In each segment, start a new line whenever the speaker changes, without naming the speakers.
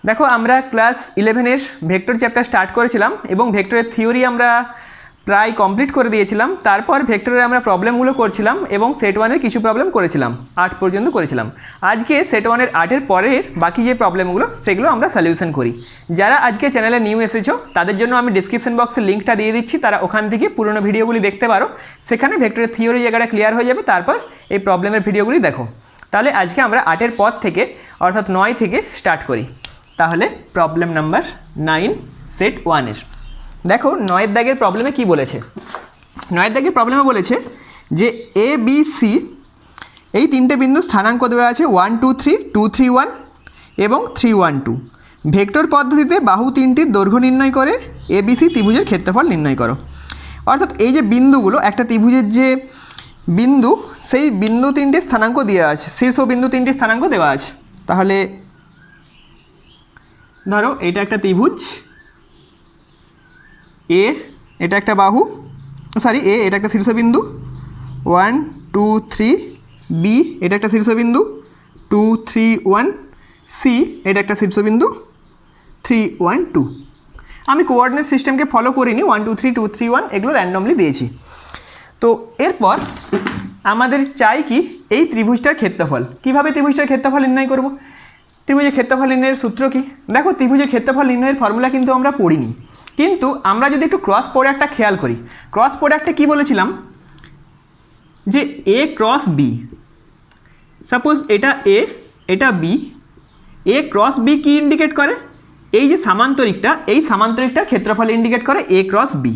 দেখো আমরা class 11-এর vector chapter start করেছিলাম এবং ভেক্টরের থিওরি আমরা প্রায় কমপ্লিট করে দিয়েছিলাম। তারপর ভেক্টরের আমরা প্রবলেমগুলো করছিলাম এবং সেট 1-এর কিছু প্রবলেম করেছিলাম, 8 পর্যন্ত করেছিলাম। আজকে সেট 1-এর 8-এর পরের বাকি যে প্রবলেমগুলো সেগুলো আমরা সলিউশন করি। যারা আজকে চ্যানেলে নিউ এসেছো তাদের জন্য আমি ডিসক্রিপশন বক্সে লিঙ্কটা দিয়ে দিচ্ছি, তারা ওখান থেকে পুরনো ভিডিওগুলি দেখতে পারো। সেখানে ভেক্টরের থিওরি জায়গাটা ক্লিয়ার হয়ে যাবে, তারপর এই প্রবলেমের ভিডিওগুলি দেখো। তাহলে আজকে আমরা 8-এর পর থেকে অর্থাৎ 9 থেকে স্টার্ট করি। তাহলে প্রবলেম নাম্বার 9 সেট 1-এর দেখো 9-এর দাগের প্রবলেমে কি বলেছে। 9-এর দাগের প্রবলেমে বলেছে যে এ বি সি এই তিনটে বিন্দু স্থানাঙ্ক দেওয়া আছে 1 2 3 2 3 1 এবং 3 1 2। ভেক্টর পদ্ধতিতে বাহু তিনটির দৈর্ঘ্য নির্ণয় করে এবিসি ত্রিভুজের ক্ষেত্রফল নির্ণয় করো। অর্থাৎ এই যে বিন্দুগুলো, একটা ত্রিভুজের যে বিন্দু, সেই বিন্দু তিনটি স্থানাঙ্ক দেওয়া আছে, শীর্ষ বিন্দু তিনটি স্থানাঙ্ক দেওয়া আছে। তাহলে ধরো এটা একটা ত্রিভুজ এ, এটা একটা বাহু, এ এটা একটা শীর্ষবিন্দু 1 2 3, বি এটা একটা শীর্ষবিন্দু 2 3 1, সি এটা একটা শীর্ষবিন্দু 3 1 2। আমি কোঅর্ডিনেট সিস্টেমকে ফলো করিনি, 1 2 3 2 3 1 এগুলো র্যান্ডমলি দিয়েছি। তো এরপর আমাদের চাই কি এই ত্রিভুজটার ক্ষেত্রফল। কীভাবে ত্রিভুজটার ক্ষেত্রফল নির্ণয় করব? ত্রিভুজের ক্ষেত্রফল নির্ণয়ের সূত্র কি? দেখো ত্রিভুজের ক্ষেত্রফল নির্ণয়ের ফর্মুলা কিন্তু আমরা পড়িনি, কিন্তু আমরা যদি একটু ক্রস প্রোডাক্টটা খেয়াল করি, ক্রস প্রোডাক্টে কি বলেছিলাম যে এ ক্রস বি, সাপোজ এটা এ এটা বি, এ ক্রস বি কি ইন্ডিকেট করে? এই যে সামান্তরিকটা, এই সামান্তরিকটার ক্ষেত্রফল ইন্ডিকেট করে এ ক্রস বি।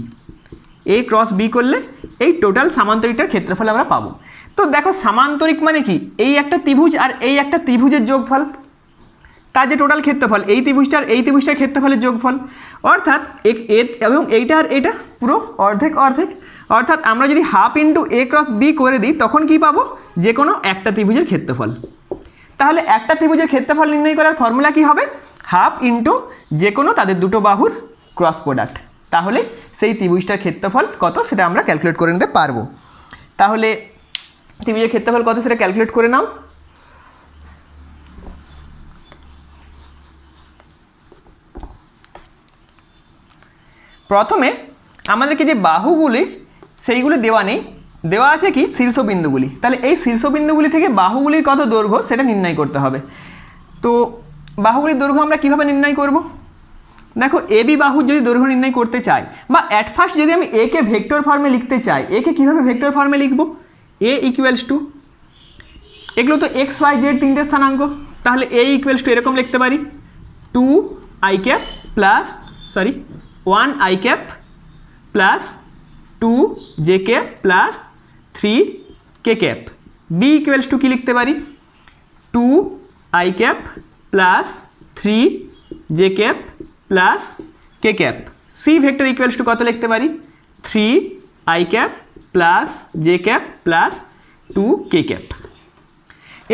এ ক্রস বি করলে এই টোটাল সামান্তরিকটার ক্ষেত্রফল আমরা পাবো। তো দেখো সামান্তরিক মানে কি? এই একটা ত্রিভুজ আর এই একটা ত্রিভুজের যোগফল, তার যে টোটাল ক্ষেত্রফল, এই ত্রিভুজটার এই ত্রিভুজটার ক্ষেত্রফলের যোগফল। অর্থাৎ এবং এইটা আর এটা পুরো অর্ধেক অর্ধেক। অর্থাৎ আমরা যদি হাফ ইন্টু এ ক্রস বি করে দিই তখন কি পাবো? যে কোনো একটা ত্রিভুজের ক্ষেত্রফল। তাহলে একটা ত্রিভুজের ক্ষেত্রফল নির্ণয় করার ফর্মুলা কি হবে? হাফ ইন্টু যে কোনো তাদের দুটো বাহুর ক্রস প্রোডাক্ট। তাহলে সেই ত্রিভুজটার ক্ষেত্রফল কত সেটা আমরা ক্যালকুলেট করে নিতে পারবো। তাহলে ত্রিভুজের ক্ষেত্রফল কত সেটা ক্যালকুলেট করে নাও। প্রথমে আমাদেরকে যে বাহুগুলি সেইগুলি দেওয়া নেই, দেওয়া আছে কি শীর্ষবিন্দুগুলি। তাহলে এই শীর্ষবিন্দুগুলি থেকে বাহুগুলির কত দৈর্ঘ্য সেটা নির্ণয় করতে হবে। তো বাহুগুলির দৈর্ঘ্য আমরা কিভাবে নির্ণয় করব? দেখো এ বি বাহুর যদি দৈর্ঘ্য নির্ণয় করতে চাই, বা অ্যাট ফার্স্ট যদি আমি এ কে ভেক্টর ফর্মে লিখতে চাই, একে কীভাবে ভেক্টর ফর্মে লিখব? এ ইকুয়ালস টু, এগুলো তো এক্স ওয়াই জেড তিনটে স্থানাঙ্ক, তাহলে এ ইকুয়ালস টু এরকম লিখতে পারি 2 i cap plus 1 i cap plus 2 j cap plus 3 k cap. B equals to কী লিখতে পারি? 2 i cap plus 3 j cap plus k cap. C vector equals to কত লিখতে পারি? 3 i cap plus j cap plus 2 k cap.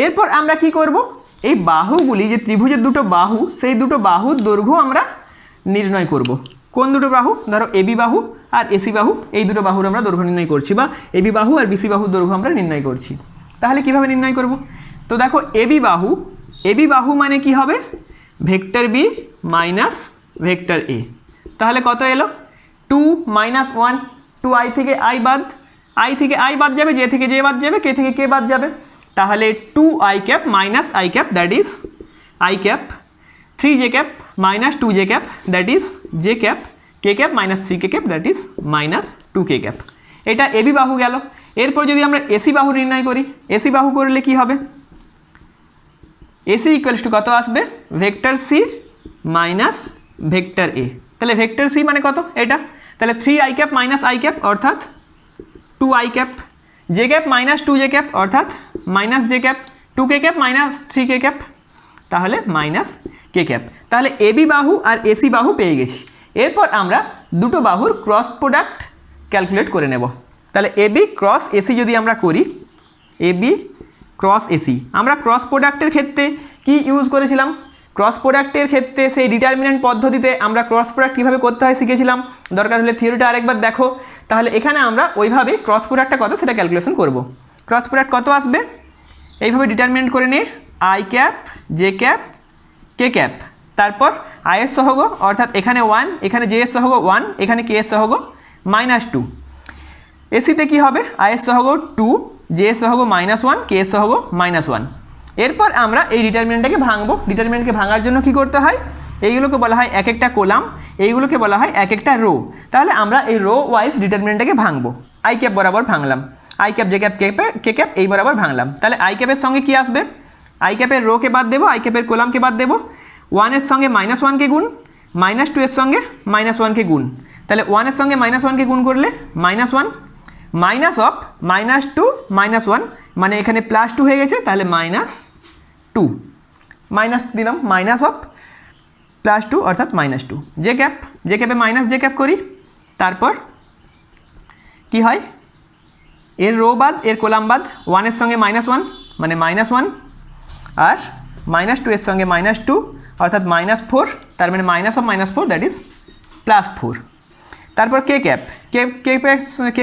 এরপর আমরা কি করব? এই বাহুগুলি, যে ত্রিভুজের দুটো বাহু, সেই দুটো বাহুর দৈর্ঘ্য আমরা নির্ণয় করব। কোন দুটো বাহু? ধরো এবি বাহু আর এসি বাহু, এই দুটো বাহুর আমরা দৈর্ঘ্য নির্ণয় করছি, বা এবি বাহু আর বিসি বাহুর দৈর্ঘ্য আমরা নির্ণয় করছি। তাহলে কিভাবে নির্ণয় করব? তো দেখো এবি বাহু মানে কি হবে? Vector B minus vector A. তাহলে কত এলো? 2 1 2 i থেকে i বাদ, i থেকে i বাদ যাবে, জে থেকে জে বাদ যাবে, কে থেকে কে বাদ যাবে। তাহলে 2 i cap minus i cap that is i cap, 3 j cap minus 2 j cap that is j cap, k cap minus 3 k cap that is minus 2 k cap. এটা এবি বাহু গেল। এরপর যদি আমরা এসি বাহু নির্ণয় করি, এসি বাহু করলে কি হবে? এসি ইকুয়ালস টু কত আসবে? Vector C minus vector A. তাহলে ভেক্টর সি মানে কত? এটা। তাহলে 3 i cap minus i cap অর্থাৎ 2 i cap, j cap minus 2 j cap অর্থাৎ minus j cap, 2 k cap minus 3 k cap, তাহলে মাইনাস k ক্যাপ। তাহলে এবি বাহু আর এসি বাহু পেয়ে গেছি। এরপর আমরা দুটো বাহুর ক্রস প্রোডাক্ট ক্যালকুলেট করে নেব। তাহলে এবি ক্রস এসি যদি আমরা করি, এবি ক্রস এসি, আমরা ক্রস প্রোডাক্টের ক্ষেত্রে কি ইউজ করেছিলাম? ক্রস প্রোডাক্টের ক্ষেত্রে সেই ডিটারমিনেন্ট পদ্ধতিতে আমরা ক্রস প্রোডাক্ট কীভাবে করতে হয় শিখেছিলাম। দরকার হলে থিওরিটা আরেকবার দেখো। তাহলে এখানে আমরা ওইভাবে ক্রস প্রোডাক্টটা কত সেটা ক্যালকুলেশন করব। ক্রস প্রোডাক্ট কত আসবে? এইভাবে ডিটারমিনেন্ট করে নিয়ে i cap J cap K cap তারপর আয়ের সহগ অর্থাৎ এখানে 1, এখানে জে এর সহগ 1, এখানে কে এর সহগ -2। এসিতে কি হবে, আয়ের সহগ 2, জে এর সহগ -1, কে এর সহগ -1। এরপর আমরা এই ডিটারমিনেন্টটাকে ভাঙবো। ডিটারমিনেন্টকে ভাঙার জন্য কি করতে হয়, এইগুলোকে বলা হয় এক একটা কলাম, এইগুলোকে বলা হয় এক একটা রো। তাহলে আমরা এই রো ওয়াইজ ডিটারমিনেন্টটাকে ভাঙবো। আই ক্যাপ বরাবর ভাঙলাম, I cap J cap K cap এই বরাবর ভাঙলাম। তাহলে আই ক্যাপের সঙ্গে কি আসবে, আই ক্যাপের রোকে বাদ দেবো, আই ক্যাপের কলামকে বাদ দেবো। 1 এর সঙ্গে -1কে গুণ, -2 এর সঙ্গে -1কে গুণ। তাহলে 1 এর সঙ্গে -1কে গুণ করলে -1 মাইনাস অফ -2 -1 মানে এখানে +2 হয়ে গেছে, তাহলে -2 মাইনাস দিলাম, মাইনাস অফ +2 অর্থাৎ -2। জে ক্যাপে মাইনাস জে ক্যাপ করি, তারপর কি হয়, এর রো বাদ এর কলাম বাদ। 1 এর সঙ্গে -1 মানে -1 আর -2 এর সঙ্গে -2 অর্থাৎ -4, তার মানে -4 দ্যাট ইজ +4। তারপর কে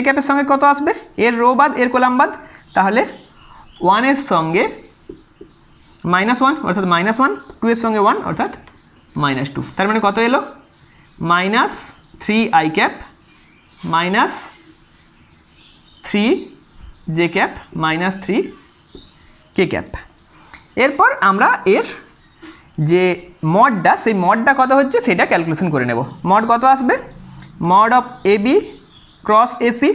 ক্যাপের সঙ্গে কত আসবে, এর রো বাদ এর কলাম বাদ। তাহলে 1 এর সঙ্গে -1 অর্থাৎ -1, 2 এর সঙ্গে 1 অর্থাৎ -2। তার মানে কত এলো, -3 I cap -3 J cap -3 K cap. এরপর আমরা এর যে মডটা, সেই মডটা কত হচ্ছে সেটা ক্যালকুলেশন করে নেব। মড কত আসবে, mod of A B cross AC,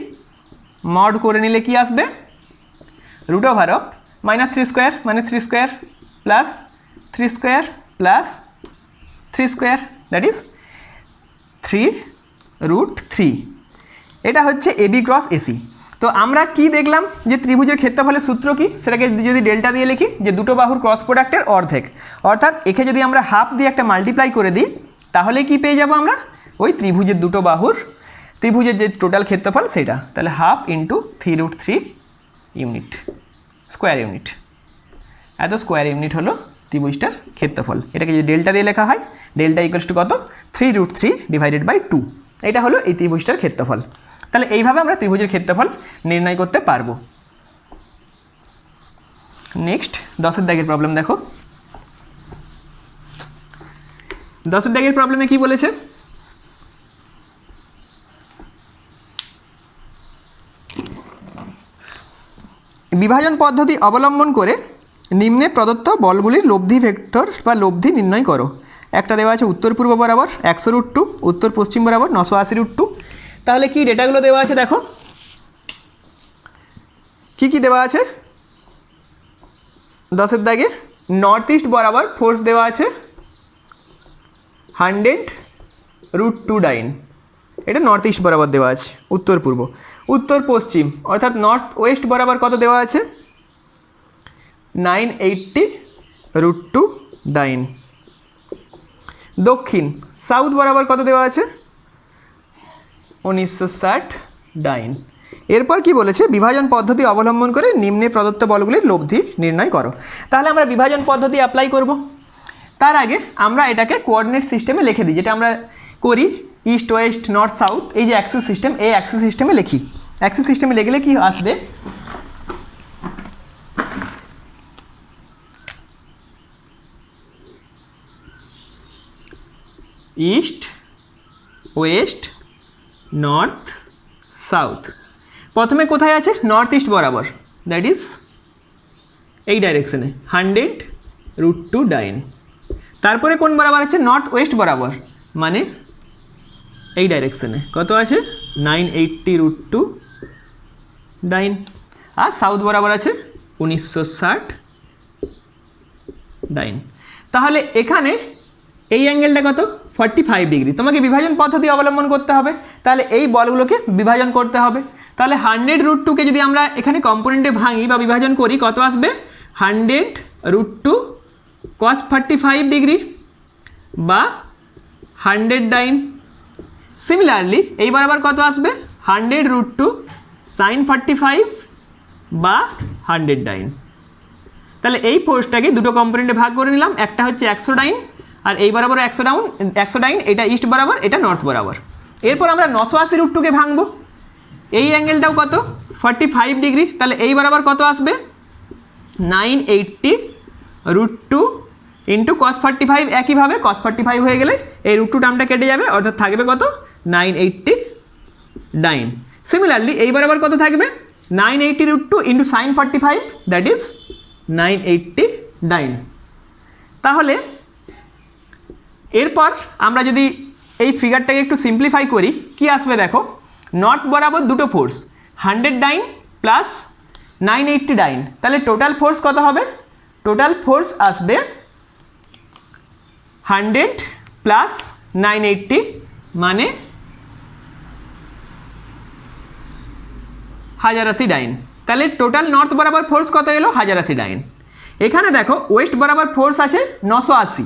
mod করে নিলে কি আসবে, √3 স্কোয়ার মানে 3 square plus 3 square plus 3 square that is 3√3। এটা হচ্ছে এ বি ক্রস এসি। তো আমরা কি দেখলাম যে ত্রিভুজের ক্ষেত্রফলের সূত্র কি, সেটাকে যদি ডেল্টা দিয়ে লিখি, যে দুটো বাহুর ক্রস প্রোডাক্টের অর্ধেক, অর্থাৎ একে যদি আমরা হাফ দিয়ে একটা মাল্টিপ্লাই করে দিই, তাহলে কি পেয়ে যাব আমরা, ওই ত্রিভুজের দুটো বাহুর ত্রিভুজের যে টোটাল ক্ষেত্রফল সেটা। তাহলে half into 3√3 unit, square unit. এত স্কোয়ার ইউনিট হলো ত্রিভুজটার ক্ষেত্রফল। এটাকে যদি ডেল্টা দিয়ে লেখা হয়, ডেল্টা ইকুয়ালস টু কত, 3√3 ডিভাইডেড বাই 2। এটা হলো এই ত্রিভুজটার ক্ষেত্রফল। তাহলে এইভাবে আমরা ত্রিভুজের ক্ষেত্রফল নির্ণয় করতে পারবো। নেক্সট 10 এর দাগের প্রবলেম দেখো। 10 এর দাগের প্রবলেমে কি বলেছে, বিভাজন পদ্ধতি অবলম্বন করে নিম্নে প্রদত্ত বলগুলির লব্ধি ভেক্টর বা লব্ধি নির্ণয় করো। একটা দেওয়া আছে উত্তর পূর্ব বরাবর 100√2, উত্তর পশ্চিম বরাবর 980√2। তাহলে কি ডেটাগুলো দেওয়া আছে দেখো, কি দেওয়া আছে। 10 এর দাগে নর্থ ইস্ট বরাবর ফোর্স দেওয়া আছে 100√2 ডাইন, এটা নর্থ ইস্ট বরাবর দেওয়া আছে। উত্তর পূর্ব, উত্তর পশ্চিম অর্থাৎ নর্থ ওয়েস্ট বরাবর কত দেওয়া আছে, 980√2 ডাইন। দক্ষিণ সাউথ বরাবর কত দেওয়া আছে, 1960 ডাইন। এরপর কি বলেছে, বিভাজন পদ্ধতি অবলম্বন করে নিম্নে প্রদত্ত বলগুলির লব্ধি নির্ণয় করো। তাহলে আমরা বিভাজন পদ্ধতি অ্যাপ্লাই করব। তার আগে আমরা এটাকে কোঅর্ডিনেট সিস্টেমে লিখে দিই, যেটা আমরা করি ইস্ট ওয়েস্ট নর্থ সাউথ, এই যে অ্যাক্সিস সিস্টেম, এই অ্যাক্সিস সিস্টেমে লিখি। অ্যাক্সিস সিস্টেমে লিখলে কি আসবে, ইস্ট ওয়েস্ট নর্থ সাউথ। প্রথমে কোথায় আছে, নর্থ ইস্ট বরাবর, দ্যাট ইজ এই ডাইরেকশনে 100√2 ডাইন। তারপরে কোন বরাবর আছে, নর্থ ওয়েস্ট বরাবর, মানে এই ডাইরেকশনে কত আছে, 980√2 ডাইন। আর সাউথ বরাবর আছে 1960 ডাইন। তাহলে এখানে এই অ্যাঙ্গেলটা কত, 45 ডিগ্রি। তোমাকে বিভাজন পদ্ধতি অবলম্বন করতে হবে, তাহলে এই বলগুলোকে বিভাজন করতে হবে। তাহলে 100√2কে যদি আমরা এখানে কম্পোনেন্টে ভাঙি বা বিভাজন করি, কত আসবে, 100√2 cos 45 ডিগ্রি বা 100 ডাইন। সিমিলারলি এই বরাবর কত আসবে, 100√2 sin 45 বা 100 ডাইন। তাহলে এই ফোর্সটাকে দুটো কম্পোনেন্টে ভাগ করে নিলাম, একটা হচ্ছে 100 ডাইন আর এই বরাবর 100 ডাইন, এটা ইস্ট বরাবর, এটা নর্থ বরাবর। এরপর আমরা 980√2কে ভাঙবো, এই অ্যাঙ্গেলটাও কত, 45 ডিগ্রি। তাহলে এই বরাবর কত আসবে, 980√2 ইন্টু কস 45 একইভাবে কস 45 হয়ে গেলে এই রুট টু টার্মটা কেটে যাবে, অর্থাৎ থাকবে কত 989। সিমিলারলি এইবার আবার কত থাকবে 980 root two into sine 45, that is 989। তাহলে এরপর আমরা যদি এই ফিগারটাকে একটু সিম্পলিফাই করি কি আসবে দেখো, নর্থ বরাবর দুটো ফোর্স 100 ডাইন প্লাস 980 ডাইন, তাহলে টোটাল ফোর্স কত হবে, টোটাল ফোর্স আসবে 100 প্লাস 980 মানে 1080 ডাইন। তাহলে টোটাল নর্থ বরাবর ফোর্স কত এলো 1080 ডাইন। এখানে দেখো ওয়েস্ট বরাবর ফোর্স আছে 980,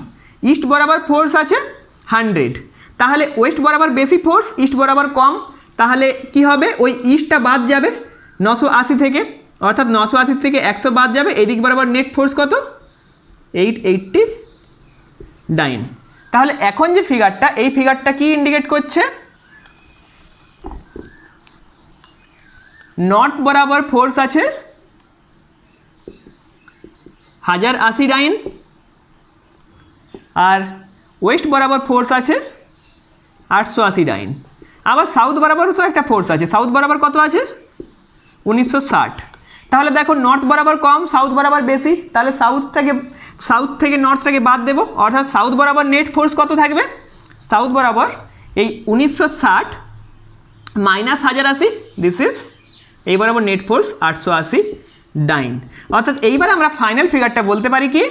ইস্ট বরাবর ফোর্স আছে 100, তাহলে ওয়েস্ট বরাবর বেশি ফোর্স, ইস্ট বরাবর কম, তাহলে কি হবে ওই ইস্টটা বাদ যাবে 980 থেকে, অর্থাৎ 980 থেকে 100 বাদ যাবে, এদিক বরাবর নেট ফোর্স কত 880 ডাইন। তাহলে এখন যে ফিগারটা, এই ফিগারটা কি ইন্ডিকেট করছে, নর্থ বরাবর ফোর্স আছে 1080 ডাইন আর ওয়েস্ট বরাবর ফোর্স আছে 880 ডাইন। আবার সাউথ বরাবরও একটা ফোর্স আছে, সাউথ বরাবর কত আছে 1960। তাহলে দেখো নর্থ বরাবর কম, সাউথ বরাবর বেশি, তাহলে সাউথ থেকে নর্থটাকে বাদ দেবো, অর্থাৎ সাউথ বরাবর নেট ফোর্স কত থাকবে, সাউথ বরাবর এই 1960 মাইনাস 1080, দিস ইজ এই বরাবর নেট ফোর্স 880 ডাইন। অর্থাৎ এইবার আমরা ফাইনাল ফিগারটা বলতে পারি কি,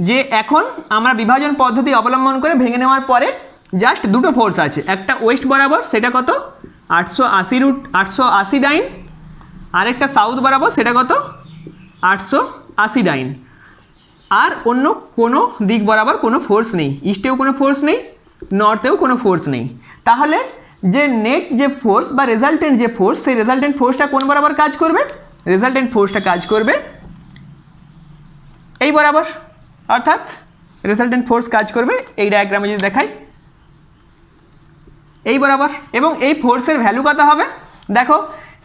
যে এখন আমরা বিভাজন পদ্ধতি অবলম্বন করে ভেঙে নেওয়ার পরে জাস্ট দুটো ফোর্স আছে, একটা ওয়েস্ট বরাবর সেটা কত 880 ডাইন, আরেকটা সাউথ বরাবর সেটা কত 880 ডাইন, আর অন্য কোনো দিক বরাবর কোনো ফোর্স নেই, ইস্টেও কোনো ফোর্স নেই, নর্থেও কোনো ফোর্স নেই। তাহলে যে নেট যে ফোর্স বা রেজাল্টেন্ট যে ফোর্স, সেই রেজাল্টেন্ট ফোর্সটা কোন বরাবর কাজ করবে, রেজাল্টেন্ট ফোর্সটা কাজ করবে এই বরাবর, অর্থাৎ রেজাল্টেন্ট ফোর্স কাজ করবে এই ডায়াগ্রামে যদি দেখাই এই বরাবর, এবং এই ফোর্সের ভ্যালু কত হবে দেখো,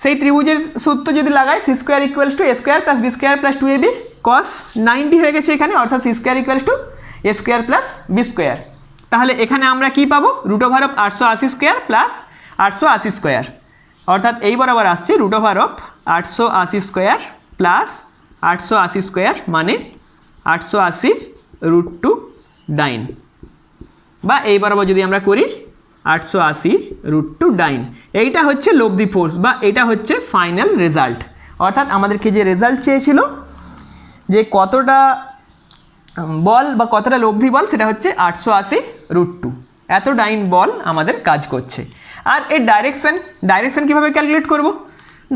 সেই ত্রিভুজের সূত্র যদি লাগাই C square equals to A square plus B square plus 2ab cos 90 হয়ে গেছে এখানে, অর্থাৎ C square equals to A square plus B square. তাহলে এখানে আমরা কি পাবো, root over of 880 square plus 880 square, অর্থাৎ এই বরাবর আসছে root over of 880 square plus 880 square মানে 880 রুট টু ডাইন, বা এই বরাবর যদি আমরা করি 880 রুট টু ডাইন। এইটা হচ্ছে লব্ধি ফোর্স বা এটা হচ্ছে ফাইনাল রেজাল্ট, অর্থাৎ আমাদেরকে যে রেজাল্ট চেয়েছিল যে কতটা বল বা কতটা লব্ধি বল, সেটা হচ্ছে 880 রুট টু, এত ডাইন বল আমাদের কাজ করছে। আর এর ডাইরেকশন কীভাবে ক্যালকুলেট করব,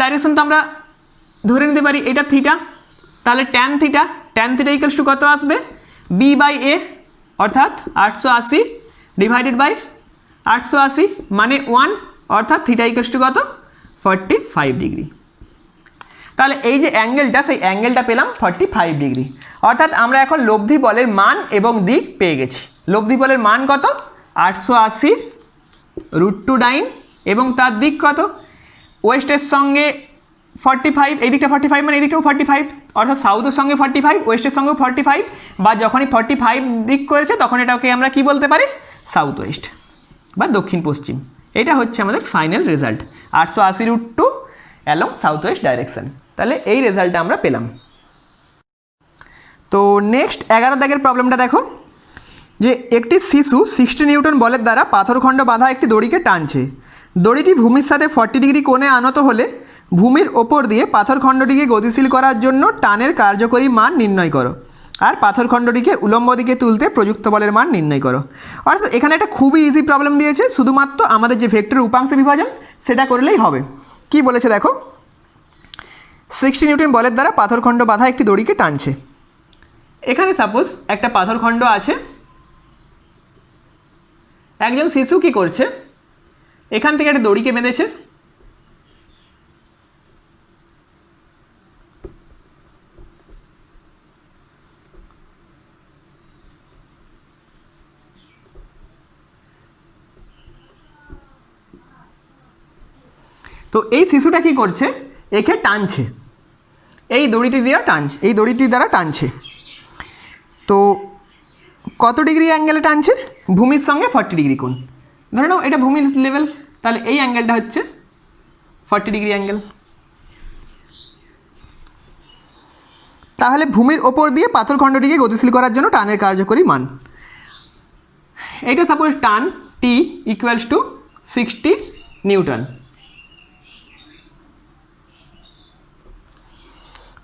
ডাইরেকশন তো আমরা ধরে নিতে পারি এটা থিটা, তাহলে ট্যান থিটা ইকুয়ালস টু কত আসবে বি বাই এ, অর্থাৎ 880 ডিভাইডেড বাই 880 মানে 1, অর্থাৎ থিটা ইকুয়ালস টু কত 45 ডিগ্রি। তাহলে এই যে অ্যাঙ্গেলটা, সেই অ্যাঙ্গেলটা পেলাম 45 ডিগ্রি, অর্থাৎ আমরা এখন লব্ধি বলের মান এবং দিক পেয়ে গেছি। লব্ধি বলের মান কত 880 রুট টু ডাইন, এবং তার দিক কত ওয়েস্টের সঙ্গে 45, এই দিকটা 45 মানে এই দিকটাও 45, অর্থাৎ সাউথের সঙ্গে 45, ওয়েস্টের সঙ্গেও 45, বা যখনই 45 দিক করেছে তখন এটাকে আমরা কি বলতে পারি সাউথ ওয়েস্ট বা দক্ষিণ পশ্চিম। এটা হচ্ছে আমাদের final result 880 root two along south west direction. তাহলে এই রেজাল্টটা আমরা পেলাম। তো নেক্সট 11 দাগের প্রবলেমটা দেখো, যে একটি শিশু 60 নিউটন বলের দ্বারা পাথরখণ্ড বাঁধা একটি দড়িকে টানছে। দড়িটি ভূমির সাথে 40 ডিগ্রি কোণে আনত হলে ভূমির ওপর দিয়ে পাথরখণ্ডটিকে গতিশীল করার জন্য টানের কার্যকরী মান নির্ণয় করো, আর পাথরখণ্ডটিকে উলম্ব দিকে তুলতে প্রযুক্ত বলের মান নির্ণয় করো। অর্থাৎ এখানে একটা খুবই ইজি প্রবলেম দিয়েছে, শুধুমাত্র আমাদের যে ভেক্টরের উপাংশ বিভাজন সেটা করলেই হবে। কি বলেছে দেখো, 60 নিউটন বলের দ্বারা পাথরখণ্ড বাঁধা একটি দড়িকে টানছে। এখানে সাপোজ একটা পাথরখণ্ড আছে, একজন শিশু কি করছে, এখান থেকে একটা দড়িকে বেঁধেছে, তো এই শিশুটা কি করছে, একে টানছে, এই দড়িটি দ্বারা টানছে। তো কত ডিগ্রি অ্যাঙ্গেলে টানছে? ভূমির সঙ্গে 40 ডিগ্রি কোণ। ধরে নাও এটা ভূমির লেভেল, তাহলে এই অ্যাঙ্গেলটা হচ্ছে 40 ডিগ্রি অ্যাঙ্গেল। তাহলে ভূমির ওপর দিয়ে পাথরখণ্ডটিকে গতিশীল করার জন্য টানের কার্যকরী মান, এইটা সাপোজ টান টি ইকুয়ালস টু 60 নিউটন।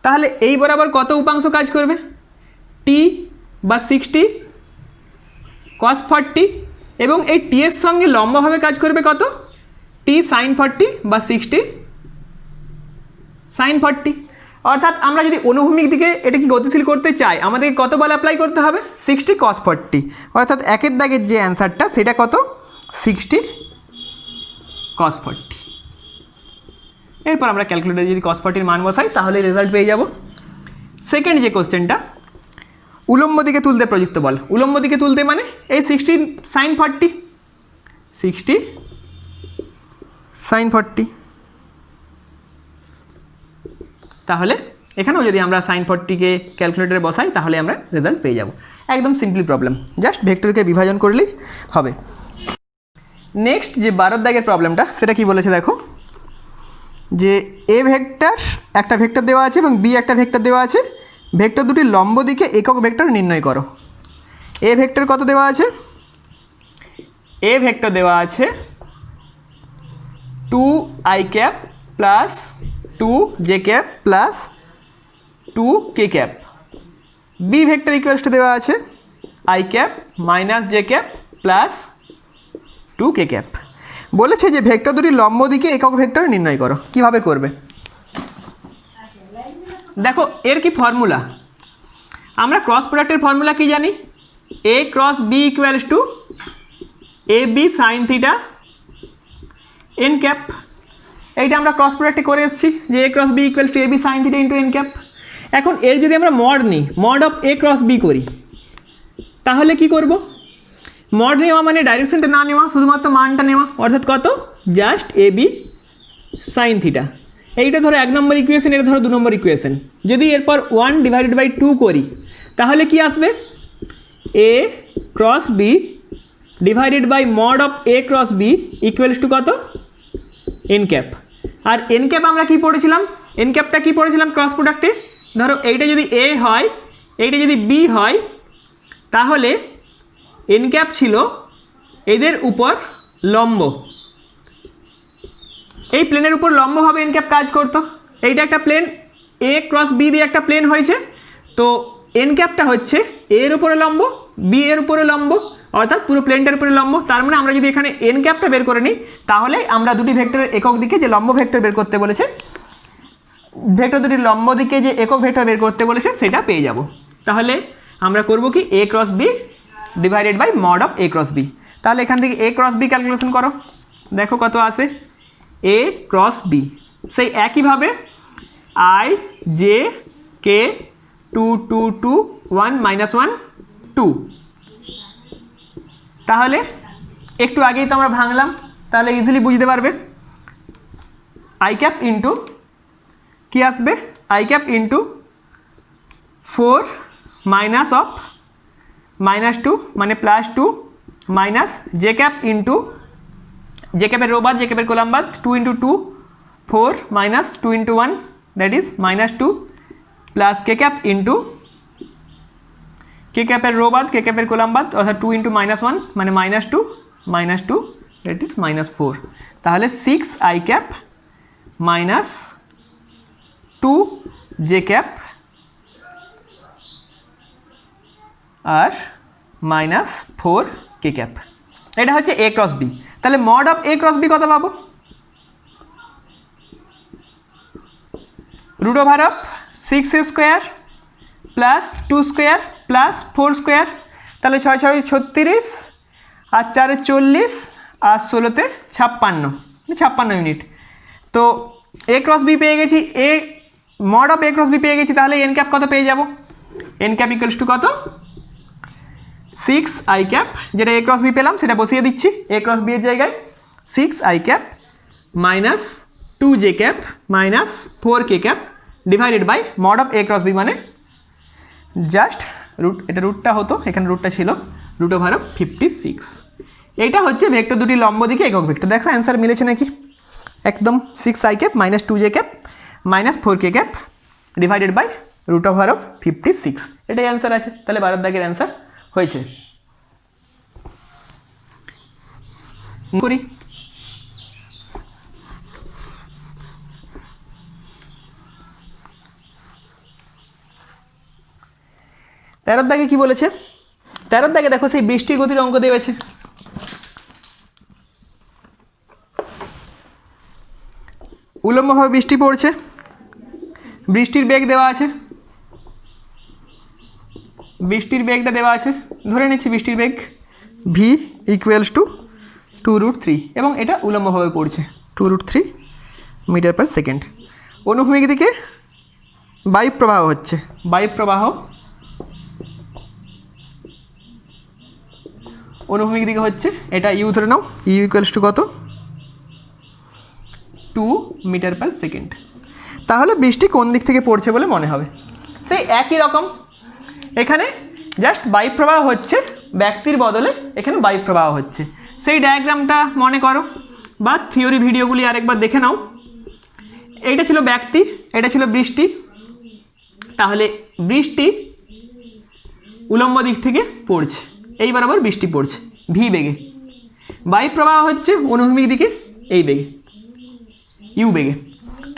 তাহলে এই বরাবর কত উপাংশ কাজ করবে? টি বা 60 cos 40, এবং এই টি এর সঙ্গে লম্বভাবে কাজ করবে কত? টি sin 40 বা 60 sin 40। অর্থাৎ আমরা যদি অনুভূমিক দিকে এটাকে গতিশীল করতে চাই, আমাদেরকে কত বল অ্যাপ্লাই করতে হবে? 60 cos 40। অর্থাৎ একের দাগের যে অ্যান্সারটা সেটা কত? 60 cos 40। এরপর আমরা ক্যালকুলেটারে যদি cos 40 মান বসাই তাহলে রেজাল্ট পেয়ে যাব। সেকেন্ড যে কোশ্চেনটা, উলম্ব দিকে তুলতে প্রযুক্ত বল। উলম্ব দিকে তুলতে মানে এই 60 sin 40, 60 sin 40। তাহলে এখানেও যদি আমরা sin 40কে ক্যালকুলেটরে বসাই তাহলে আমরা রেজাল্ট পেয়ে যাব। একদম সিম্পলি প্রবলেম, জাস্ট ভেক্টরকে বিভাজন করলেই হবে। নেক্সট যে 12 দাগের প্রবলেমটা, সেটা কি বলেছে দেখো, যে এ ভেক্টর একটা ভেক্টর দেওয়া আছে এবং বি একটা ভেক্টর দেওয়া আছে, ভেক্টর দুটির লম্ব দিকে একক ভেক্টর নির্ণয় করো। এ ভেক্টর কত দেওয়া আছে? এ ভেক্টর দেওয়া আছে 2i cap plus 2j cap plus 2k cap. B vector equals to দেওয়া আছে i cap minus j cap plus 2k cap. বলেছে যে ভেক্টর দুটির লম্ব দিকে একক ভেক্টর নির্ণয় করো। কিভাবে করবে দেখো, এর কি ফর্মুলা? আমরা ক্রস প্রোডাক্টের ফর্মুলা কি জানি? a cross b equals two ab sine theta n cap. এইটা আমরা ক্রস প্রোডাক্টে করে এসেছি যে a cross b equals two ab sine theta into n cap. এখন এর যদি আমরা মড নিই, mod of a cross b করি, তাহলে কি করব? মড নেওয়া মানে ডাইরেকশনটা না নেওয়া, শুধুমাত্র মানটা নেওয়া, অর্থাৎ কত? Just ab sine theta. এইটা ধরো 1 নম্বর ইকুয়েশন, এটা ধরো 2 নম্বর ইকুয়েশন। যদি এরপর 1/2 করি তাহলে কি আসবে? a cross b divided by mod of a cross b equals to কত? n cap. আর n ক্যাপ আমরা কি পড়েছিলাম? n ক্যাপটা কি পড়েছিলাম ক্রস প্রোডাক্টে? ধরো এইটা যদি a হয়, এইটা যদি b হয়, তাহলে n ক্যাপ ছিল এদের উপর লম্ব, এই প্লেনের উপর লম্বভাবে n ক্যাপ কাজ করতো। এইটা একটা প্লেন, a ক্রস b দিয়ে একটা প্লেন হয়েছে, তো n ক্যাপটা হচ্ছে a এর উপরে লম্ব, b এর উপরে লম্ব, অর্থাৎ পুরো প্লেনটার উপরে লম্ব। তার মানে আমরা যদি এখানে n ক্যাপটা বের করে নিই তাহলে আমরা দুটি ভেক্টরের একক দিকে যে লম্ব ভেক্টর বের করতে বলেছে, ভেক্টর দুটির লম্ব দিকে যে একক ভেক্টর বের করতে বলেছে সেটা পেয়ে যাব। তাহলে আমরা করব কি? a cross b divided by mod of a cross b। তাহলে এখান থেকে a ক্রস b ক্যালকুলেশন করো, দেখো কত আসে? a ক্রস b সেই একইভাবে i j k 2 2 2 1 -1 2। তাহলে একটু আগেই তো আমরা ভাঙলাম, তাহলে ইজিলি বুঝতে পারবে। i ক্যাপ ইন্টু কি আসবে? i cap into 4 minus of -2 মানে +2 minus j cap into j ক্যাপের রো বাদ, j ক্যাপের কলাম বাদ, 2 × 2 4 minus 2 × 1 that is -2 plus k cap into k ক্যাপের রো বাদ, k ক্যাপের কলাম বাদ, অর্থাৎ 2 × -1 মানে -2 দ্যাট ইজ -4। তাহলে 6i cap minus 2j cap আর -4k ক্যাপ। এটা হচ্ছে a ক্রস b। তাহলে mod of a cross b কত পাবো? √6a square plus 2 square plus 4 square. তাহলে 6 6 36 আর 4 40 আর 16 56 ইউনিট। তো a ক্রস b পেয়ে গেছি, mod of a cross b পেয়ে গেছি। তাহলে n ক্যাপ কত পেয়ে যাব? n ক্যাপ ইকুয়ালস টু কত? 6i ক্যাপ, যেটা a ক্রস b পেলাম সেটা বসিয়ে দিচ্ছি a ক্রস b এর জায়গায়। 6i cap minus 2j cap minus 4k cap divided by mod of a cross b মানে জাস্ট রুট, এটা রুটটা হতো, এখানে রুটটা ছিল √56। এইটা হচ্ছে ভেক্টর দুটি লম্ব দিকে একক ভেক্টর। দেখো অ্যান্সার মিলেছে নাকি একদম। 6i³ - 2j³ - 4k³ divided by √56, এটাই অ্যান্সার আছে। তাহলে 12 দাগের অ্যান্সার হয়েছে। করি তেরোর দাগে কি বলেছে? 13 দাগে দেখো সেই বৃষ্টির গতির অঙ্ক দিয়েছে। উলম্বভাবে বৃষ্টি পড়ছে, বৃষ্টির বেগ দেওয়া আছে, বৃষ্টির বেগটা দেওয়া আছে, ধরে নিচ্ছি বৃষ্টির বেগ v = 2√3 এবং এটা উলম্বভাবে পড়ছে 2√3 মিটার/সেকেন্ড। অনুভূমিক দিকে বায়ু প্রবাহ হচ্ছে, বায়ু প্রবাহ অনুভূমিক দিকে হচ্ছে, এটা ইউ ধরে নাও, ইউ = কত? 2 মিটার/সেকেন্ড। তাহলে বৃষ্টি কোন দিক থেকে পড়ছে বলে মনে হবে? সেই একই রকম, এখানে জাস্ট বায়ু প্রবাহ হচ্ছে, ব্যক্তির বদলে এখানে বায়ু প্রবাহ হচ্ছে। সেই ডায়াগ্রামটা মনে করো বা থিওরি ভিডিওগুলি আরেকবার দেখে নাও। এইটা ছিল ব্যক্তি, এটা ছিল বৃষ্টি। তাহলে বৃষ্টি উলম্ব দিক থেকে পড়ছে, এই বরাবর বৃষ্টি পড়ছে ভি বেগে, বায়ু প্রবাহ হচ্ছে অনুভূমিক দিকে এই বেগে ইউ বেগে।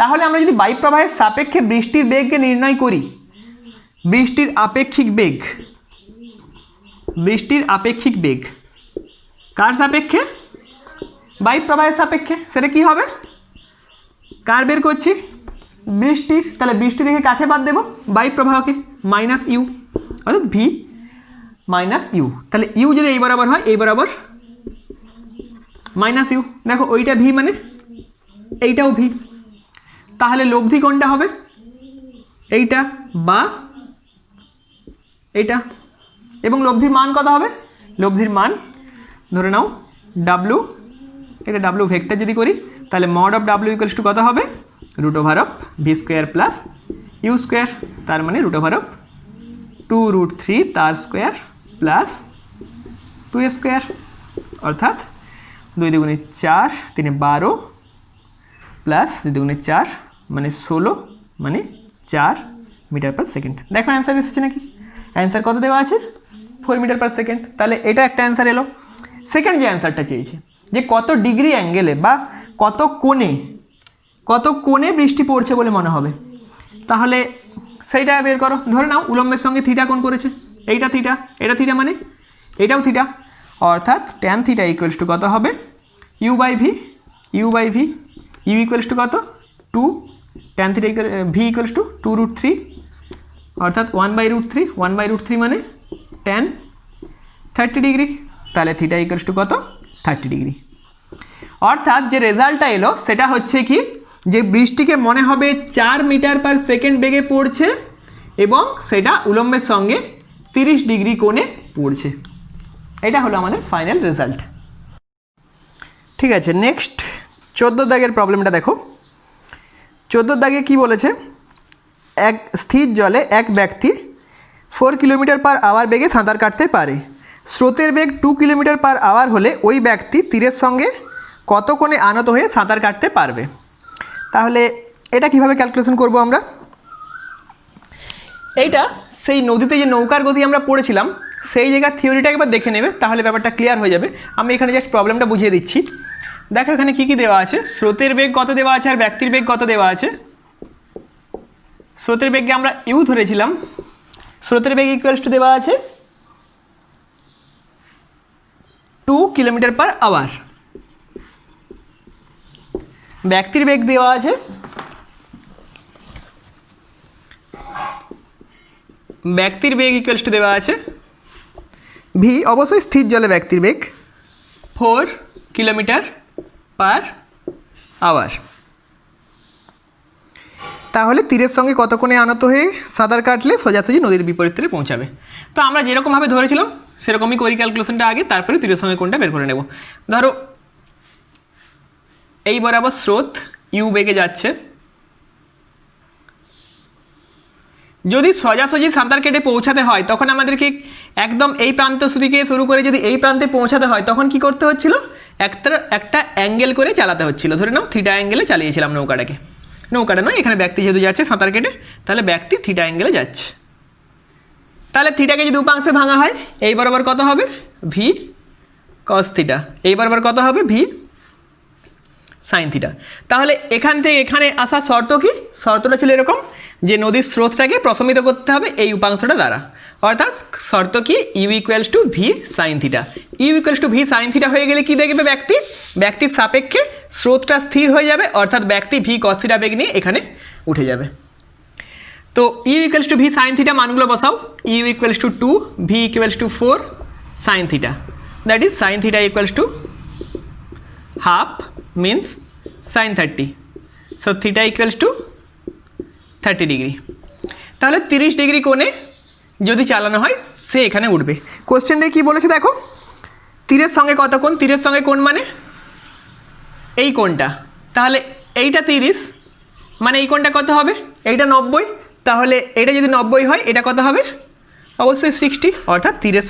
তাহলে আমরা যদি বায়ু প্রবাহের সাপেক্ষে বৃষ্টির বেগকে নির্ণয় করি, বৃষ্টির আপেক্ষিক বেগ, বৃষ্টির আপেক্ষিক বেগ কার সাপেক্ষে? বায়ু প্রবাহের সাপেক্ষে। সেটা কি হবে? কার বের করছি? বৃষ্টির। তাহলে বৃষ্টি থেকে কাকে বাদ দেবো? বায়ু প্রবাহকে, -u, অর্থাৎ v - u। তাহলে ইউ যদি এই বরাবর হয়, এই বরাবর -u। দেখো ওইটা v মানে এইটাও v, তাহলে লব্ধি কোনটা হবে? এইটা বা এইটা। এবং লব্ধির মান কত হবে? লব্ধির মান ধরে নাও w, এটা w ভেক্টর যদি করি তাহলে mod of w = কত হবে? √v² + u², তার মানে √2√3 তার স্কোয়ার প্লাস 2² অর্থাৎ 2 × 4 3 12 প্লাস 2 × 4 মানে 16 মানে 4 মিটার/সেকেন্ড। দেখো অ্যান্সার এসেছে নাকি? অ্যান্সার কত দেওয়া আছে? 4 মিটার/সেকেন্ড। তাহলে এটা একটা অ্যান্সার এলো। সেকেন্ড যে অ্যান্সারটা চেয়েছে যে কত ডিগ্রি অ্যাঙ্গেলে বা কত কোণে বৃষ্টি পড়ছে বলে মনে হবে, তাহলে সেইটা বের করো। ধরে নাও উলম্বের সঙ্গে থিটা কোণ করেছে, এইটা থিটা, এটা থিটা মানে এটাও থিটা, অর্থাৎ tan θ = কত হবে? u/v, u/v, u = কত? 2, tan θ v = 2√3 অর্থাৎ 1/√3, 1/√3 মানে tan 30 ডিগ্রি। তাহলে θ = কত? 30 ডিগ্রি। অর্থাৎ যে রেজাল্টটা এলো সেটা হচ্ছে কি, যে বৃষ্টিকে মনে হবে 4 মিটার/সেকেন্ড বেগে পড়ছে এবং সেটা উলম্বের সঙ্গে 30 ডিগ্রি কোণে পড়ছে। এটা হলো আমাদের ফাইনাল রেজাল্ট। ঠিক আছে, নেক্সট 14 দাগের প্রবলেমটা দেখো। 14 দাগে কি বলেছে? এক স্থির জলে এক ব্যক্তি 4 কিলোমিটার/আওয়ার বেগে সাঁতার কাটতে পারে। স্রোতের বেগ 2 কিলোমিটার/আওয়ার হলে ওই ব্যক্তি তীরের সঙ্গে কত কোণে আনত হয়ে সাঁতার কাটতে পারবে? তাহলে এটা কিভাবে ক্যালকুলেশন করব আমরা? এইটা সেই নদীতে যে নৌকার গতি আমরা পড়েছিলাম সেই জায়গার থিওরিটা একবার দেখে নেবে, তাহলে ব্যাপারটা ক্লিয়ার হয়ে যাবে। আমি এখানে জাস্ট প্রবলেমটা বুঝিয়ে দিচ্ছি। দেখো এখানে কী কী দেওয়া আছে, স্রোতের বেগ কত দেওয়া আছে আর ব্যক্তির বেগ কত দেওয়া আছে। স্রোতের বেগকে আমরা ইউ ধরেছিলাম, স্রোতের বেগ = দেওয়া আছে 2 কিলোমিটার/আওয়ার। ব্যক্তির বেগ দেওয়া আছে দেওয়া আছে v, অবশ্যই স্থির জলে ব্যক্তির বেগ 4 কিলোমিটার/আওয়ার। তাহলে তীরের সঙ্গে কত কোণে আনত হয়ে সাঁতার কাটলে সোজাসুজি নদীর বিপরীত তীরে পৌঁছাবে। তো আমরা যেরকমভাবে ধরেছিলাম সেরকমই করি ক্যালকুলেশনটা আগে, তারপরে তীরের সঙ্গে কোণটা বের করে নেব। ধরো এই বরাবর স্রোত ইউ বেগে যাচ্ছে, যদি সোজাসুজি সাঁতার কেটে পৌঁছাতে হয় তখন আমাদেরকে একদম এই প্রান্ত থেকে শুরু করে যদি এই প্রান্তে পৌঁছাতে হয় তখন কি করতে হচ্ছিল, একটা অ্যাঙ্গেল করে চালাতে হচ্ছিল। ধরে নাও থিটা অ্যাঙ্গেলে চালিয়েছিলাম নৌকাটা নয়, এখানে ব্যক্তি যেহেতু যাচ্ছে সাঁতার কেটে, তাহলে ব্যক্তি থিটা অ্যাঙ্গেলে যাচ্ছে। তাহলে থিটাকে যদি উপাংশে ভাঙা হয়, এই বরাবর কত হবে ভি কস থিটা, এই বরাবর কত হবে ভি সাইন থিটা। তাহলে এখান থেকে এখানে আসা শর্ত কি, শর্তটা ছিল এরকম যে নদীর স্রোতটাকে প্রশমিত করতে হবে এই উপাংশটা দ্বারা, অর্থাৎ শর্ত কি u equals to v sine theta. U equals to v sine theta হয়ে গেলে কি দেখবে ব্যক্তির সাপেক্ষে স্রোতটা স্থির হয়ে যাবে, অর্থাৎ ব্যক্তি ভি কস থিটা বেগ নিয়ে এখানে উঠে যাবে। তো u equals to v sine theta মানগুলো বসাও, u equals to 2, v equals to 4 sine theta, that is sine theta equals to half means sin 30, so theta equals to 30 degree. তাহলে 30 degree কোণে যদি চালানো হয় সে এখানে উঠবে। কোশ্চেনটাই কি বলেছে দেখো, তীরের সঙ্গে কত কোণ, তীরের সঙ্গে কোণ মানে এই কোণটা, তাহলে এইটা 30 মানে এই কোণটা কত হবে, এইটা 90, তাহলে এটা যদি 90 হয় এটা কত হবে, অবশ্যই 60, অর্থাৎ তীরের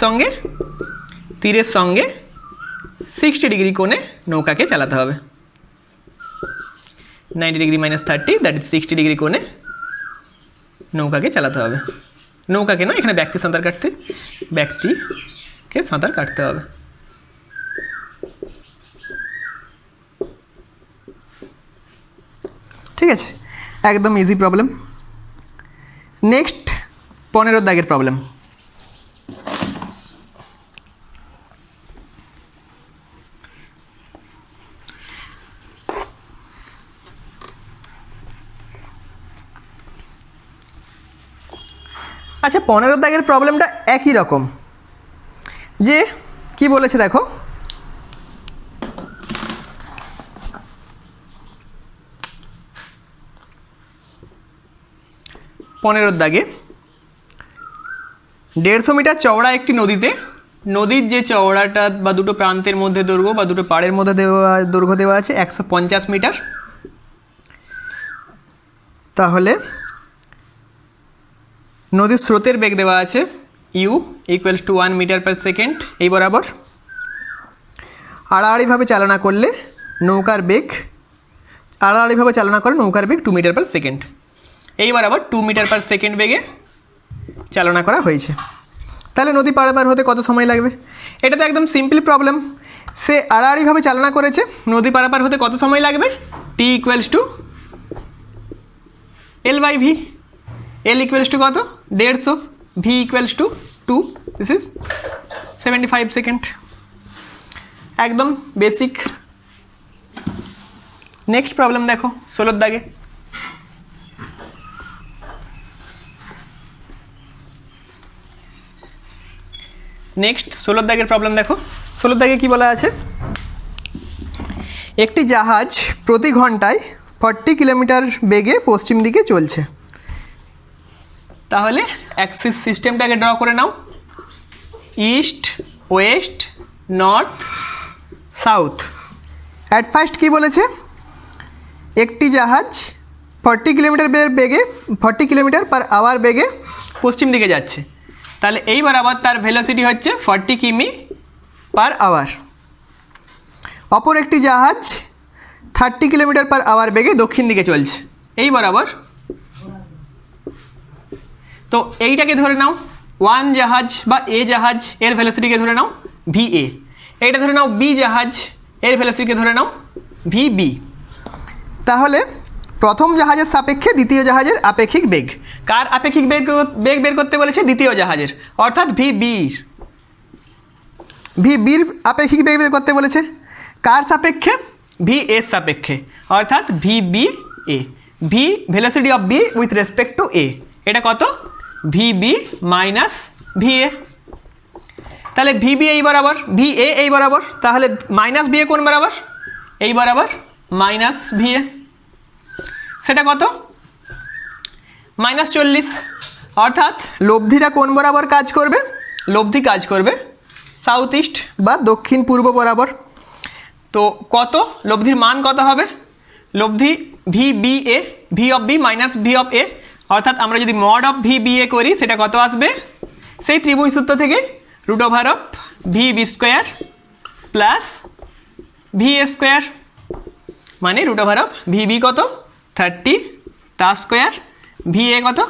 সঙ্গে 60 ডিগ্রি কোণে নৌকাকে চালাতে হবে। 90 degree minus 30, that is 60 degree কোণে নৌকাকে চালাতে হবে। নৌকাকে না, এখানে ব্যক্তিকে সাঁতার কাটতে হবে। ঠিক আছে, একদম ইজি প্রবলেম। নেক্সট 15 দাগের প্রবলেম। আচ্ছা, 15 দাগের প্রবলেমটা একই রকম, যে কি বলেছে দেখো, পনেরোর দাগে 150 মিটার চওড়া একটি নদীর যে চওড়াটা বা দুটো প্রান্তের মধ্যে দৈর্ঘ্য বা দুটো পাড়ের মধ্যে দৈর্ঘ্য দেওয়া আছে 150 মিটার। তাহলে নদীর স্রোতের বেগ দেওয়া আছে u equals to 1 metre per second, এই বরাবর আড়াআড়িভাবে চালনা করে নৌকার বেগ 2 মিটার পার সেকেন্ড, এই বরাবর 2 মিটার পার সেকেন্ড বেগে চালনা করা হয়েছে। তাহলে নদী পারাপার হতে কত সময় লাগবে? এটা তো একদম সিম্পল প্রবলেম। সে আড়াআড়িভাবে চালনা করেছে, নদী পারাপার হতে কত সময় লাগবে? T equals to L by V. L equals to কত? 150, V equals to 2, this is 75 second. একদম বেসিক। নেক্সট প্রবলেম দেখো 16 দাগে। নেক্সট 16 দাগের প্রবলেম দেখো। 16 দাগে কি বলা আছে? একটি জাহাজ প্রতি ঘন্টায় 40 কিলোমিটার বেগে পশ্চিম দিকে চলছে। তাহলে অ্যাক্সিস সিস্টেমটাকে ড্র করে নাও, east, west, north, south. At first কি বলেছে? একটি জাহাজ 40 কিলোমিটার পার আওয়ার বেগে পশ্চিম দিকে যাচ্ছে। তাহলে এই বরাবর তার ভেলোসিটি হচ্ছে 40 কিমি পার আওয়ার। অপর একটি জাহাজ 30 কিলোমিটার পার আওয়ার বেগে দক্ষিণ দিকে চলছে, এই বরাবর। তো এইটাকে ধরে নাও ওয়ান জাহাজ বা এ জাহাজ, এর ভেলোসিটিকে ধরে নাও VA। এইটা ধরে নাও বি জাহাজ, এর ভেলোসিটিকে ধরে নাও VB। তাহলে প্রথম জাহাজের সাপেক্ষে দ্বিতীয় জাহাজের আপেক্ষিক বেগ। কার আপেক্ষিক বেগ বের করতে বলেছে? দ্বিতীয় জাহাজের, অর্থাৎ VBর আপেক্ষিক বেগ বের করতে বলেছে। কার সাপেক্ষে? VA সাপেক্ষে, অর্থাৎ VBA। V velocity of B with respect to A, এটা কত? VB minus VA। তাহলে VB এই বরাবর, VA এই বরাবর, তাহলে মাইনাস VA কোন বরাবর? এই বরাবর মাইনাস VA। সেটা কত? -40। অর্থাৎ লব্ধিটা কোন বরাবর কাজ করবে? লব্ধি কাজ করবে সাউথ ইস্ট বা দক্ষিণ পূর্ব বরাবর। তো কত লব্ধির মান কত হবে? লব্ধি VBA, V of B minus V of A, অর্থাৎ আমরা যদি mod of V B A করি সেটা কত আসবে, সেই ত্রিভুজ সূত্র থেকে root over of V B square plus V A square, মানে root over of V B কত 30 তার স্কোয়ার, ভি এ কত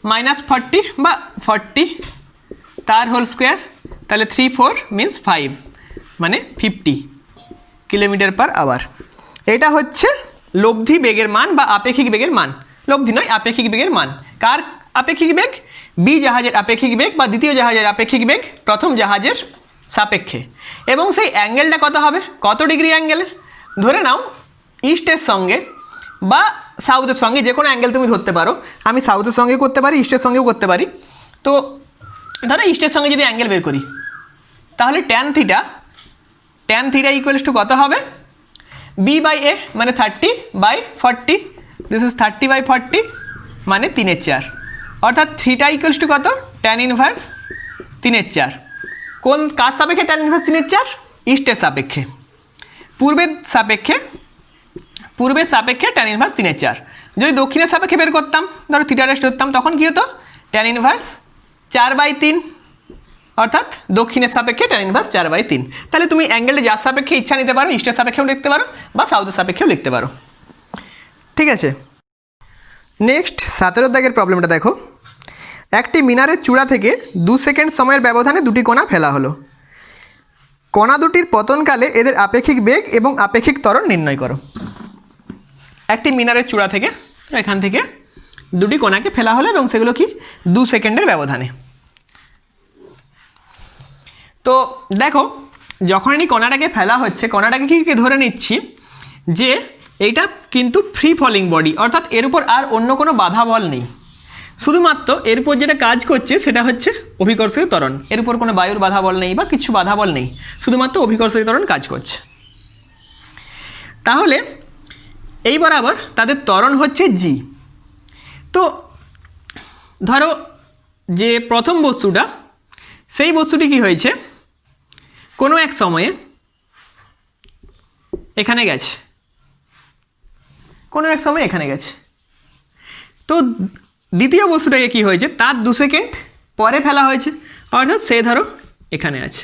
-40 বা 40 তার হোল স্কোয়ার, তাহলে 3 4 মিনস 5 মানে 50 কিলোমিটার পার আওয়ার। এটা হচ্ছে লব্ধি বেগের মান বা আপেক্ষিক বেগের মান, লব্ধি নয় আপেক্ষিক বেগের মান। কার আপেক্ষিক বেগ? বি জাহাজের আপেক্ষিক বেগ বা দ্বিতীয় জাহাজের আপেক্ষিক বেগ প্রথম জাহাজের সাপেক্ষে। এবং সেই অ্যাঙ্গেলটা কত হবে, কত ডিগ্রি অ্যাঙ্গেলে? ধরে নাও ইস্টের সঙ্গে বা সাউথের সঙ্গে যে কোনো অ্যাঙ্গেল তুমি ধরতে পারো, আমি সাউথের সঙ্গে করতে পারি, ইস্টের সঙ্গেও করতে পারি। তো ধরো ইস্টের সঙ্গে যদি অ্যাঙ্গেল বের করি তাহলে ট্যান থিটা ইকুয়ালস টু কত হবে, বি বাই এ মানে 30/40, দিস ইজ 30/40 মানে 3/4, অর্থাৎ থিটা ইকুয়ালস টু কত, ট্যান ইনভার্স 3/4। কোন কার সাপেক্ষে ট্যান ইনভার্স 3/4? ইস্টের সাপেক্ষে। পূর্বের সাপেক্ষে ট্যান ইনভার্স 3/4। যদি দক্ষিণের সাপেক্ষে বের করতাম, ধরো থিটা রেস্ট ধরতাম, তখন কী হতো, ট্যান ইনভার্স 4/3, অর্থাৎ দক্ষিণের সাপেক্ষে ট্যান ইনভার্স 4/3। তাহলে তুমি অ্যাঙ্গেলটা যার সাপেক্ষে ইচ্ছা নিতে পারো, ইস্টের সাপেক্ষেও লিখতে পারো বা সাউথের সাপেক্ষেও লিখতে পারো। ঠিক আছে, নেক্সট 17 দাগের প্রবলেমটা দেখো। একটি মিনারের চূড়া থেকে 2 সেকেন্ড সময়ের ব্যবধানে দুটি কণা ফেলা হলো। কণা দুটির পতনকালে এদের আপেক্ষিক বেগ এবং আপেক্ষিক ত্বরণ নির্ণয় করো। একটি মিনারের চূড়া থেকে, এখান থেকে দুটি কণাকে ফেলা হলো এবং সেগুলো কি 2 সেকেন্ডের ব্যবধানে। তো দেখো যখনই কণাটাকে ফেলা হচ্ছে, কণাটাকে কি ধরে নিচ্ছি যে এইটা কিন্তু ফ্রি ফলিং বডি, অর্থাৎ এর উপর আর অন্য কোনো বাধা বল নেই, শুধুমাত্র এর উপর যেটা কাজ করছে সেটা হচ্ছে অভিকর্ষীয় ত্বরণ। এর উপর কোনো বায়ুর বাধা বল নেই বা কিছু বাধা বল নেই, শুধুমাত্র অভিকর্ষীয় ত্বরণ কাজ করছে। তাহলে এই বরাবর তাদের ত্বরণ হচ্ছে জি। তো ধরো যে প্রথম বস্তুটা, সেই বস্তুটি কি হয়েছে, কোনো এক সময়ে এখানে গেছে, কোনো এক সময় এখানে গেছে। তো দ্বিতীয় বস্তুটাকে কি হয়েছে, তার 2 সেকেন্ড পরে ফেলা হয়েছে, অর্থাৎ সে ধরো এখানে আছে।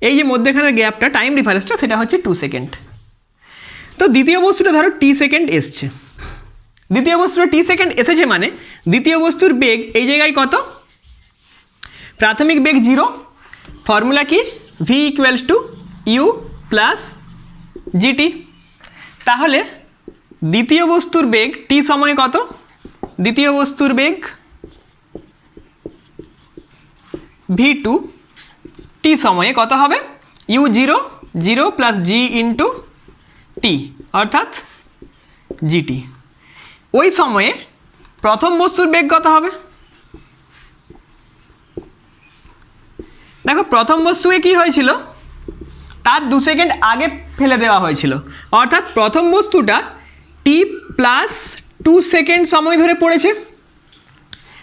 এই যে মধ্যেখানের গ্যাপটা, টাইম ডিফারেন্সটা, সেটা হচ্ছে 2 সেকেন্ড। তো দ্বিতীয় বস্তুটা ধরো টি সেকেন্ড এসছে, দ্বিতীয় বস্তুটা টি সেকেন্ড এসেছে মানে দ্বিতীয় বস্তুর বেগ এই জায়গায় কত, প্রাথমিক বেগ 0, ফর্মুলা কি, v equals to u plus gt. তাহলে দ্বিতীয় বস্তুর বেগ টি সময়ে কত, দ্বিতীয় বস্তুর বেগ v2 টি সময়ে কত হবে, u0 0 প্লাস জি ইন্টু টি, অর্থাৎ জিটি। ওই সময়ে প্রথম বস্তুর বেগ কত হবে, দেখো প্রথম বস্তুকে কি হয়েছিল, তার 2 সেকেন্ড আগে ফেলে দেওয়া হয়েছিল, অর্থাৎ প্রথম বস্তুটা টি প্লাস 2 সেকেন্ড সময় ধরে পড়েছে।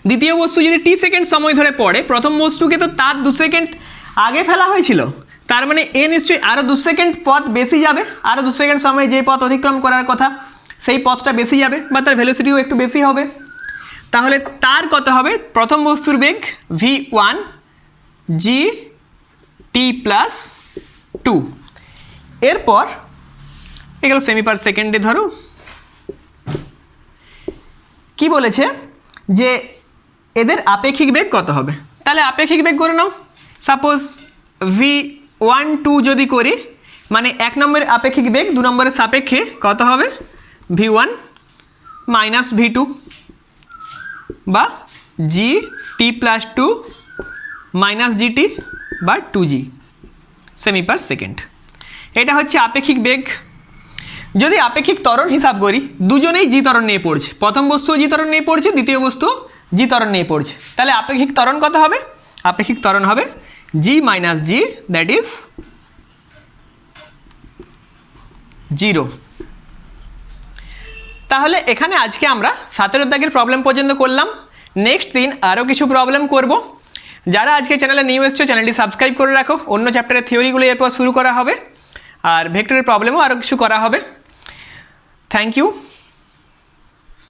দ্বিতীয় বস্তু যদি টি সেকেন্ড সময় ধরে পড়ে, প্রথম বস্তুকে তো তার 2 সেকেন্ড আগে ফেলা হয়েছিল, তার মানে এ নিশ্চয়ই আরও 2 সেকেন্ড পথ বেশি যাবে, আরও 2 সেকেন্ড সময় যে পথ অতিক্রম করার কথা সেই পথটা বেশি যাবে বা তার ভেলোসিটিও একটু বেশি হবে। তাহলে তার কত হবে, প্রথম বস্তুর বেগ v1 জি টি প্লাস 2, এরপর এগুলো সেমি পার সেকেন্ডে ধরো। কি বলেছে যে এদের আপেক্ষিক বেগ কত হবে, তাহলে আপেক্ষিক বেগ করে নাও। সাপোজ v1 2 যদি করি, মানে 1 নম্বরের আপেক্ষিক বেগ 2 নম্বরের সাপেক্ষে কত হবে, v1 মাইনাস v2 বা জি টি প্লাস 2 মাইনাস জিটি বা 2g সেমি পার সেকেন্ড। এটা হচ্ছে আপেক্ষিক বেগ। যদি আপেক্ষিক ত্বরণ হিসাব করি, দুজনেই জি ত্বরণ নিয়ে পড়ছে, প্রথম বস্তুও জি ত্বরণ নিয়ে পড়ছে, দ্বিতীয় বস্তু জি ত্বরণ নিয়ে পড়ছে, তাহলে আপেক্ষিক ত্বরণ কত হবে, আপেক্ষিক ত্বরণ হবে জি মাইনাস জি, দ্যাট ইজ 0। তাহলে এখানে আজকে আমরা 17 দাগের প্রবলেম পর্যন্ত করলাম। নেক্সট দিন আরও কিছু প্রবলেম করব। যারা আজকে চ্যানেলে নিউ এসছো, চ্যানেলটি সাবস্ক্রাইব করে রাখো, অন্য চ্যাপ্টারের থিওরিগুলো এরপর শুরু করা হবে, আর ভেক্টরের প্রবলেমও আরও কিছু করা হবে। Thank you.